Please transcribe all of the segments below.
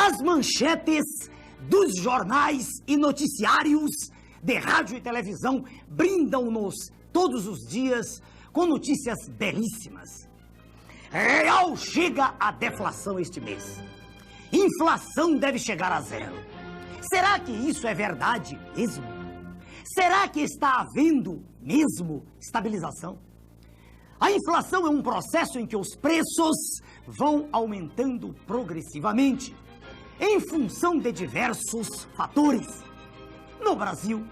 As manchetes dos jornais e noticiários de rádio e televisão brindam-nos todos os dias com notícias belíssimas. Real chega a deflação este mês. Inflação deve chegar a zero. Será que isso é verdade mesmo? Será que está havendo mesmo estabilização? A inflação é um processo em que os preços vão aumentando progressivamente em função de diversos fatores. No Brasil,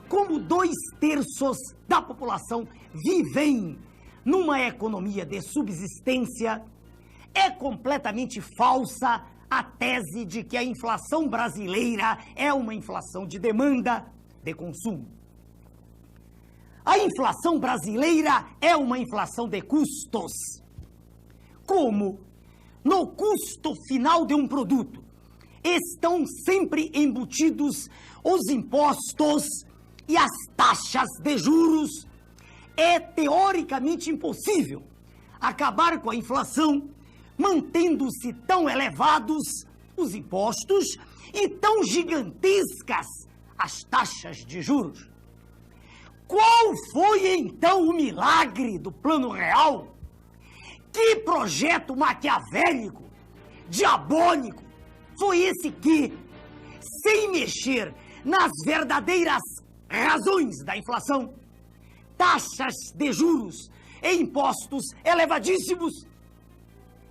como 2/3 da população vivem numa economia de subsistência, é completamente falsa a tese de que a inflação brasileira é uma inflação de demanda, de consumo. A inflação brasileira é uma inflação de custos. Como no custo final de um produto estão sempre embutidos os impostos e as taxas de juros, é teoricamente impossível acabar com a inflação mantendo-se tão elevados os impostos e tão gigantescas as taxas de juros. Qual foi então o milagre do Plano Real? Que projeto maquiavélico, diabólico, foi esse que, sem mexer nas verdadeiras razões da inflação, taxas de juros e impostos elevadíssimos,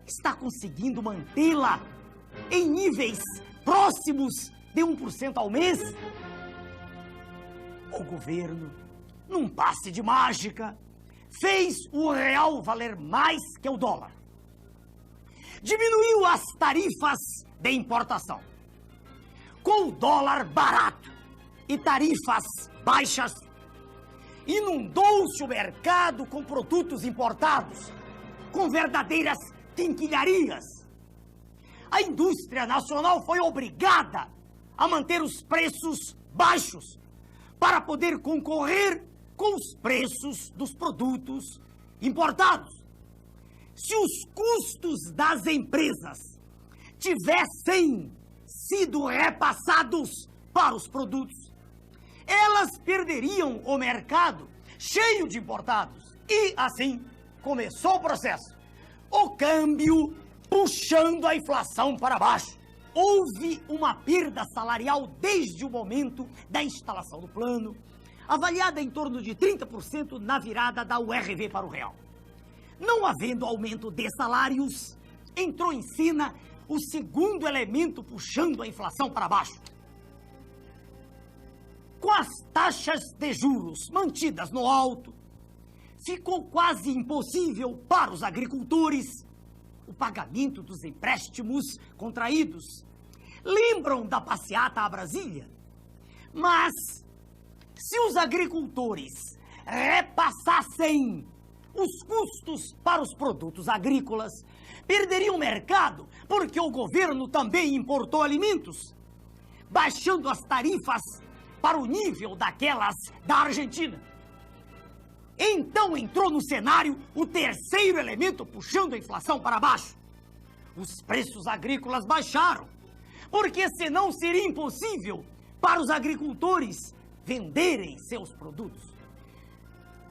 está conseguindo mantê-la em níveis próximos de 1% ao mês? O governo, num passe de mágica, fez o real valer mais que o dólar. Diminuiu as tarifas de importação. Com o dólar barato e tarifas baixas, inundou-se o mercado com produtos importados, com verdadeiras quinquilharias. A indústria nacional foi obrigada a manter os preços baixos para poder concorrer com os preços dos produtos importados. Se os custos das empresas tivessem sido repassados para os produtos, elas perderiam o mercado cheio de importados. E assim começou o processo. O câmbio puxando a inflação para baixo. Houve uma perda salarial desde o momento da instalação do plano, avaliada em torno de 30% na virada da URV para o real. Não havendo aumento de salários, entrou em cena o segundo elemento puxando a inflação para baixo. Com as taxas de juros mantidas no alto, ficou quase impossível para os agricultores o pagamento dos empréstimos contraídos. Lembram da passeata a Brasília? Mas, se os agricultores repassassem os custos para os produtos agrícolas, perderiam o mercado, porque o governo também importou alimentos, baixando as tarifas para o nível daquelas da Argentina. Então entrou no cenário o terceiro elemento puxando a inflação para baixo. Os preços agrícolas baixaram, porque senão seria impossível para os agricultores venderem seus produtos.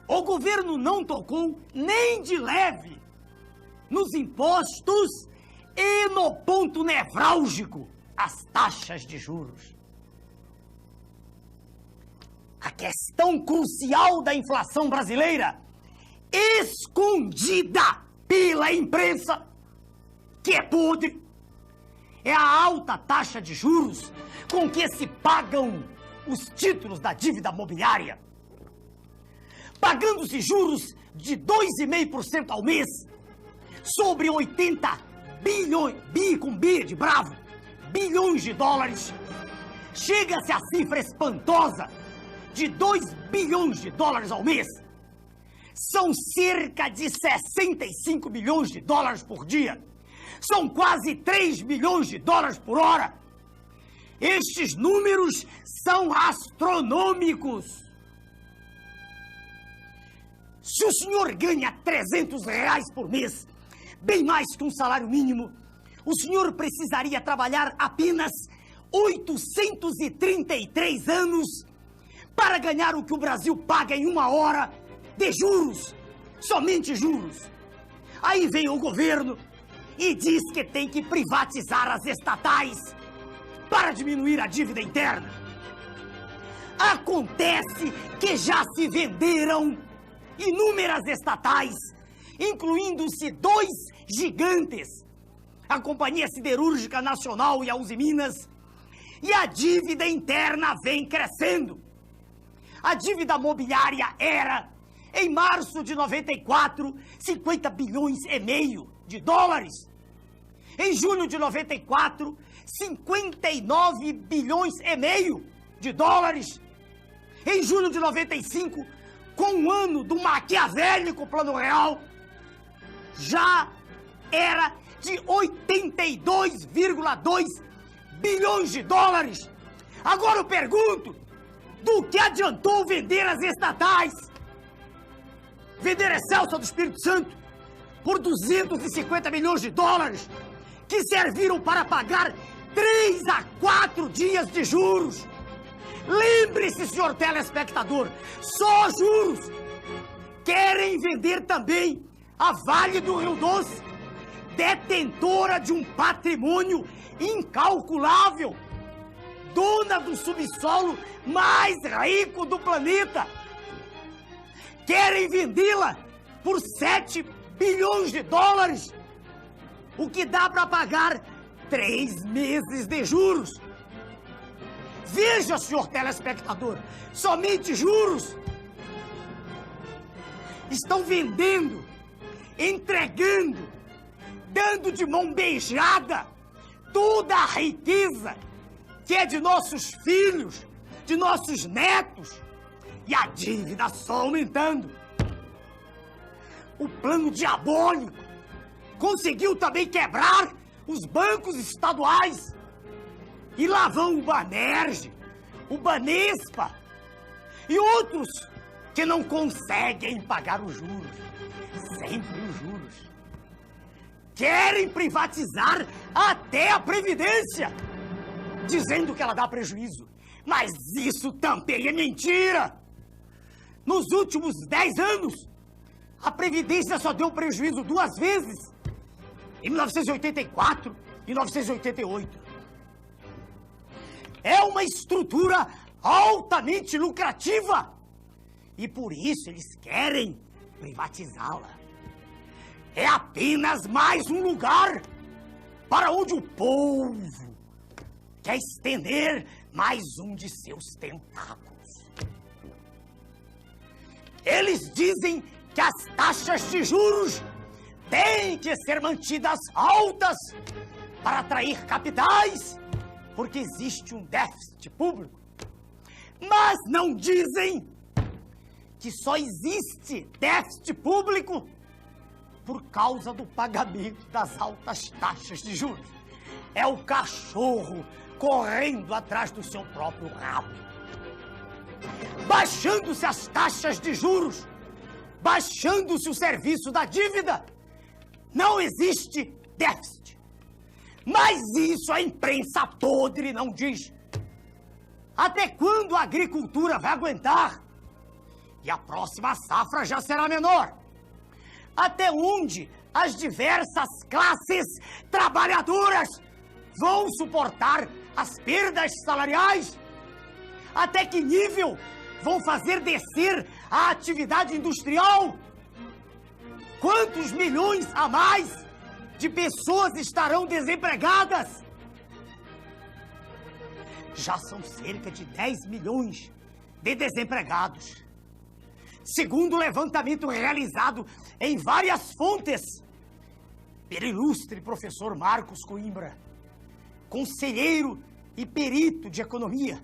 O governo não tocou nem de leve nos impostos e no ponto nevrálgico, as taxas de juros. A questão crucial da inflação brasileira, escondida pela imprensa, que é podre, é a alta taxa de juros com que se pagam os títulos da dívida mobiliária. Pagando-se juros de 2,5% ao mês sobre 80 bilhões, bilhões de dólares. Chega-se à cifra espantosa de 2 bilhões de dólares ao mês. São cerca de 65 bilhões de dólares por dia. São quase 3 bilhões de dólares por hora. Estes números são astronômicos. Se o senhor ganha R$300 por mês, bem mais que um salário mínimo, o senhor precisaria trabalhar apenas 833 anos para ganhar o que o Brasil paga em 1 hora de juros, somente juros. Aí vem o governo e diz que tem que privatizar as estatais para diminuir a dívida interna. Acontece que já se venderam inúmeras estatais, incluindo-se 2 gigantes, a Companhia Siderúrgica Nacional e a Usiminas, e a dívida interna vem crescendo. A dívida mobiliária era, em março de 94, 50 bilhões e meio de dólares. Em julho de 94, 59 bilhões e meio de dólares. Em julho de 95, com o ano do maquiavélico Plano Real, já era de 82,2 bilhões de dólares. Agora eu pergunto, do que adiantou vender as estatais? Vender Excelsior do Espírito Santo por 250 milhões de dólares, que serviram para pagar 3 a 4 dias de juros. Lembre-se, senhor telespectador, só juros. Querem vender também a Vale do Rio Doce, detentora de um patrimônio incalculável, dona do subsolo mais rico do planeta. Querem vendê-la por 7 bilhões de dólares, o que dá para pagar 3 meses de juros. Veja, senhor telespectador, somente juros. Estão vendendo, entregando, dando de mão beijada toda a riqueza que é de nossos filhos, de nossos netos, e a dívida só aumentando. O plano diabólico conseguiu também quebrar os bancos estaduais. E lá vão o Banerj, o Banespa e outros que não conseguem pagar os juros. Sempre os juros. Querem privatizar até a Previdência, dizendo que ela dá prejuízo. Mas isso também é mentira. Nos últimos 10 anos, a Previdência só deu prejuízo 2 vezes, em 1984 e 1988. É uma estrutura altamente lucrativa e por isso eles querem privatizá-la. É apenas mais um lugar para onde o povo quer estender mais um de seus tentáculos. Eles dizem que as taxas de juros têm que ser mantidas altas para atrair capitais, porque existe um déficit público. Mas não dizem que só existe déficit público por causa do pagamento das altas taxas de juros. É o cachorro correndo atrás do seu próprio rabo. Baixando-se as taxas de juros, baixando-se o serviço da dívida, não existe déficit. Mas isso a imprensa podre não diz. Até quando a agricultura vai aguentar? E a próxima safra já será menor. Até onde as diversas classes trabalhadoras vão suportar as perdas salariais? Até que nível vão fazer descer a atividade industrial? Quantos milhões a mais de pessoas estarão desempregadas? Já são cerca de 10 milhões de desempregados. Segundo o levantamento realizado em várias fontes pelo ilustre professor Marcos Coimbra, conselheiro e perito de economia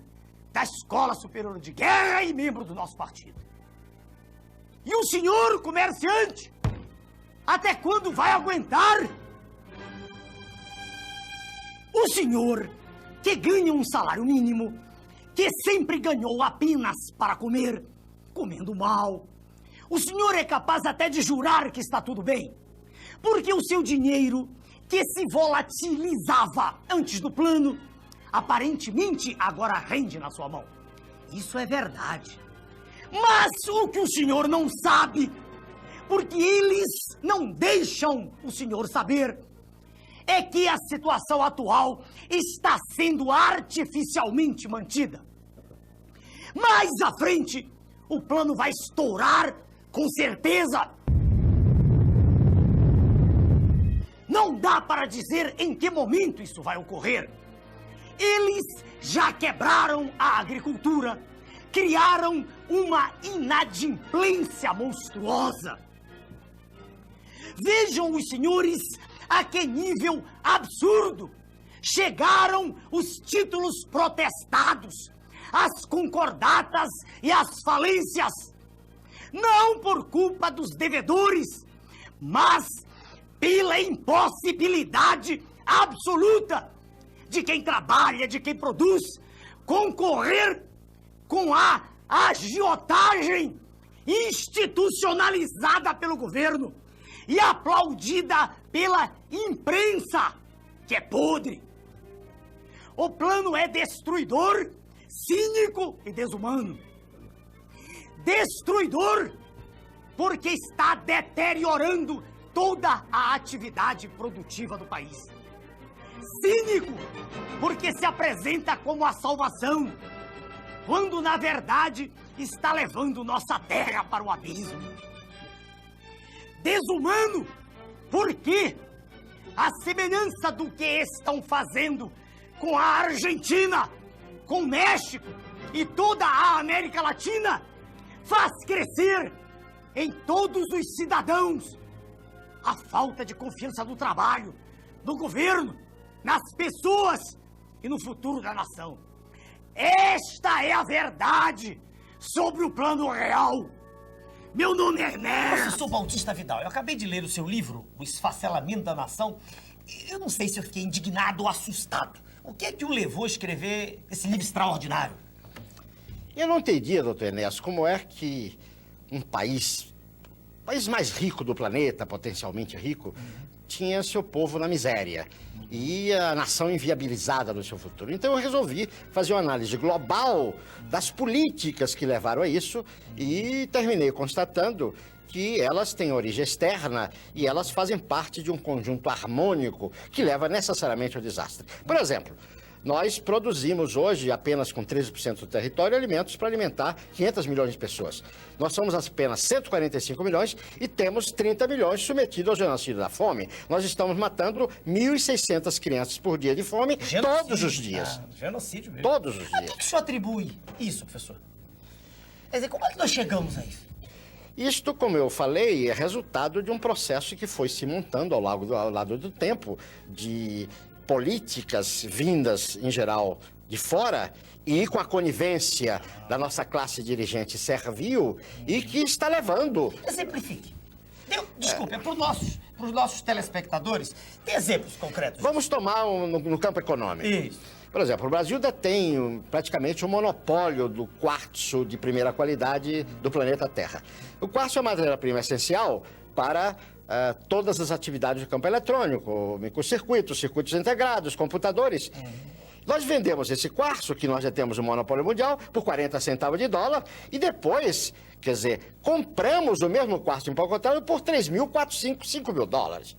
da Escola Superior de Guerra e membro do nosso partido. E o senhor comerciante, até quando vai aguentar? O senhor que ganha um salário mínimo, que sempre ganhou apenas para comer, comendo mal, o senhor é capaz até de jurar que está tudo bem, porque o seu dinheiro que se volatilizava antes do plano, aparentemente agora rende na sua mão. Isso é verdade. Mas o que o senhor não sabe, porque eles não deixam o senhor saber, é que a situação atual está sendo artificialmente mantida. Mais à frente, o plano vai estourar, com certeza. Não dá para dizer em que momento isso vai ocorrer. Eles já quebraram a agricultura, criaram uma inadimplência monstruosa. Vejam os senhores a que nível absurdo chegaram os títulos protestados, as concordatas e as falências. Não por culpa dos devedores, mas pela impossibilidade absoluta de quem trabalha, de quem produz, concorrer com a agiotagem institucionalizada pelo governo e aplaudida pela imprensa, que é podre. O plano é destruidor, cínico e desumano. Destruidor porque está deteriorando toda a atividade produtiva do país. Cínico porque se apresenta como a salvação, quando na verdade está levando nossa terra para o abismo. Desumano porque, à semelhança do que estão fazendo com a Argentina, com o México e toda a América Latina, faz crescer em todos os cidadãos a falta de confiança no trabalho, no governo, nas pessoas e no futuro da nação. Esta é a verdade sobre o plano real. Meu nome é Ernesto. Professor Bautista Vidal, eu acabei de ler o seu livro, O Esfacelamento da Nação. Eu não sei se eu fiquei indignado ou assustado. O que é que o levou a escrever esse livro extraordinário? Eu não entendia, doutor Ernesto, como é que um país mais rico do planeta, potencialmente rico, tinha seu povo na miséria e a nação inviabilizada no seu futuro. Então eu resolvi fazer uma análise global das políticas que levaram a isso e terminei constatando que elas têm origem externa e elas fazem parte de um conjunto harmônico que leva necessariamente ao desastre. Por exemplo, nós produzimos hoje, apenas com 13% do território, alimentos para alimentar 500 milhões de pessoas. Nós somos apenas 145 milhões e temos 30 milhões submetidos ao genocídio da fome. Nós estamos matando 1.600 crianças por dia de fome todos os dias. Genocídio mesmo. Todos os A dias. que o senhor atribui isso, professor? Quer dizer, como é que nós chegamos a isso? Isto, como eu falei, é resultado de um processo que foi se montando ao lado do tempo, de políticas vindas, em geral, de fora e com a conivência da nossa classe dirigente servil e que está levando... Exemplifique. Desculpe, para os nossos telespectadores, tem exemplos concretos? Vamos tomar no campo econômico. Isso. Por exemplo, o Brasil detém praticamente o monopólio do quartzo de primeira qualidade do planeta Terra. O quartzo é a matéria-prima essencial para todas as atividades do campo eletrônico, microcircuitos, circuitos integrados, computadores. Nós vendemos esse quartzo, que nós já temos o monopólio mundial, por 40 centavos de dólar, e depois, quer dizer, compramos o mesmo quartzo empacotado por 5 mil dólares.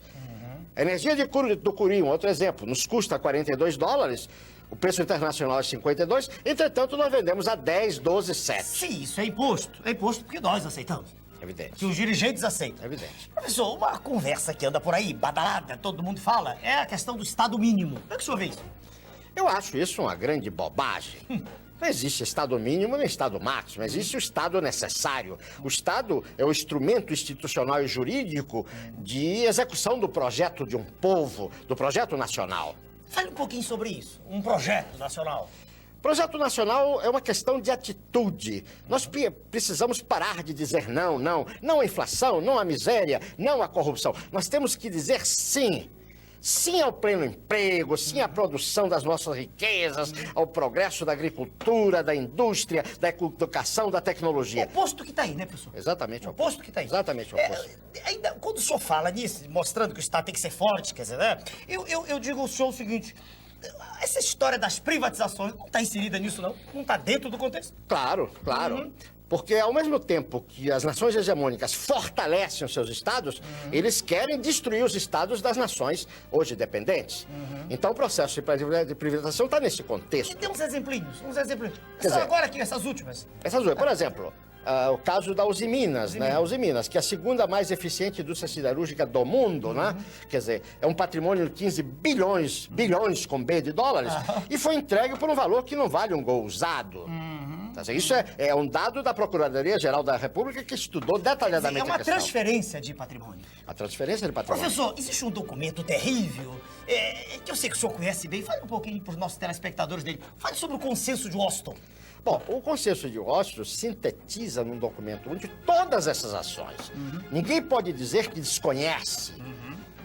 A energia do Cury, um outro exemplo, nos custa 42 dólares, o preço internacional é 52, entretanto nós vendemos a 10, 12, 7. Sim, isso é imposto. É imposto porque nós aceitamos. Evidente. Que os dirigentes aceitam. Evidente. Professor, uma conversa que anda por aí, badalada, todo mundo fala, é a questão do Estado mínimo. Como é que o senhor vê isso? Eu acho isso uma grande bobagem. Não existe Estado mínimo nem Estado máximo, existe o Estado necessário. O Estado é o instrumento institucional e jurídico de execução do projeto de um povo, do projeto nacional. Fale um pouquinho sobre isso, um projeto nacional. Projeto nacional é uma questão de atitude. Nós precisamos parar de dizer não à inflação, não à miséria, não à corrupção. Nós temos que dizer sim. Sim ao pleno emprego, sim à produção das nossas riquezas, ao progresso da agricultura, da indústria, da educação, da tecnologia. O oposto que tá aí, né, professor? Exatamente O oposto que tá aí. Exatamente o oposto. Ainda, quando o senhor fala nisso, mostrando que o Estado tem que ser forte, quer dizer, né? Eu digo ao senhor o seguinte: essa história das privatizações não está inserida nisso, não? Não está dentro do contexto? Claro, claro. Porque ao mesmo tempo que as nações hegemônicas fortalecem os seus estados, eles querem destruir os estados das nações hoje dependentes. Então o processo de privatização está nesse contexto. E tem uns exemplinhos, Quer dizer, agora aqui, essas últimas. Essas duas, por exemplo, o caso da Usiminas, né? A Usiminas, que é a segunda mais eficiente indústria siderúrgica do mundo, né? Quer dizer, é um patrimônio de 15 bilhões com B de dólares, e foi entregue por um valor que não vale um gol usado. Quer dizer, isso é um dado da Procuradoria-Geral da República que estudou detalhadamente É uma a questão. transferência de patrimônio. A transferência de patrimônio. Professor, existe um documento terrível, que eu sei que o senhor conhece bem. Fale um pouquinho para os nossos telespectadores dele. Fale sobre o consenso de Washington. Bom, o Consenso de Washington sintetiza num documento onde todas essas ações. Ninguém pode dizer que desconhece,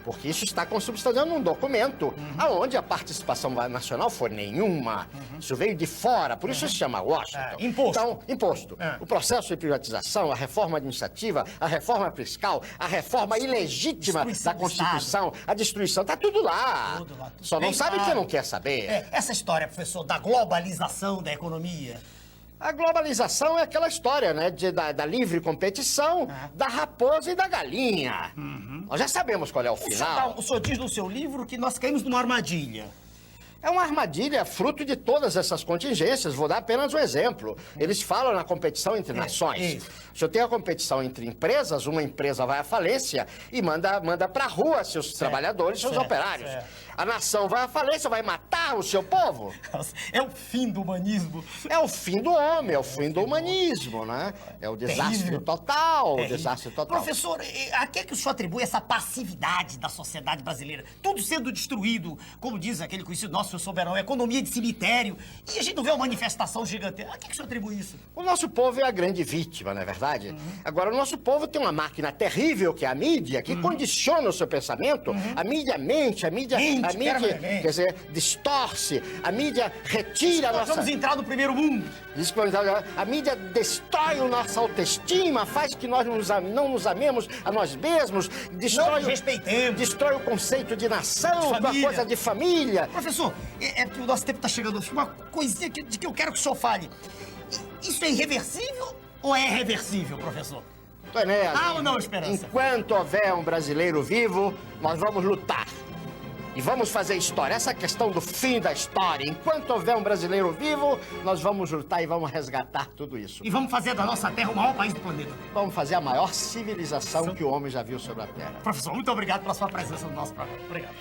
porque isso está consubstanciando num documento onde a participação nacional foi nenhuma. Isso veio de fora, por isso se chama Washington. Imposto. Então, imposto. O processo de privatização, a reforma administrativa, a reforma fiscal, a reforma ilegítima da Constituição, a destruição, tá tudo lá. Tudo lá, tudo Só não bem sabe claro. quem não quer saber. Essa história, professor, da globalização da economia. A globalização é aquela história, né? Da livre competição, da raposa e da galinha. Nós já sabemos qual é o final. O senhor diz no seu livro que nós caímos numa armadilha. É uma armadilha fruto de todas essas contingências. Vou dar apenas um exemplo. Eles falam na competição entre nações. isso. Se eu tenho a competição entre empresas, uma empresa vai à falência e manda pra rua seus trabalhadores, seus operários. A nação vai à falência, vai matar o seu povo. É o fim do humanismo. É o fim do homem, é o fim do humanismo, né? É o desastre Terrível. total, o Terrível. desastre total. Professor, a que é que o senhor atribui essa passividade da sociedade brasileira? Tudo sendo destruído, como diz aquele conhecido nosso, senhor Soberão, economia de cemitério, e a gente não vê uma manifestação gigantesca. A que é que o senhor atribui isso? O nosso povo é a grande vítima, não é verdade? Agora, o nosso povo tem uma máquina terrível, que é a mídia, que condiciona o seu pensamento. A mídia mente, a mídia, Mente, quer dizer, distorce, a mídia retira a Nós nossa... vamos entrar no primeiro mundo. A mídia destrói a nossa autoestima, faz que nós não nos amemos a nós mesmos, Não nos respeitemos. destrói o conceito de nação, De da família. coisa de família. Professor, é que o nosso tempo está chegando. Uma coisinha de que eu quero que o senhor fale. Isso é irreversível ou é reversível, professor? Enéas, Há ou não esperança? Enquanto houver um brasileiro vivo, nós vamos lutar. E vamos fazer história. Essa questão do fim da história. Enquanto houver um brasileiro vivo, nós vamos lutar e vamos resgatar tudo isso. E vamos fazer da nossa terra o maior país do planeta. Vamos fazer a maior civilização que o homem já viu sobre a Terra. Professor, muito obrigado pela sua presença no nosso programa. Obrigado.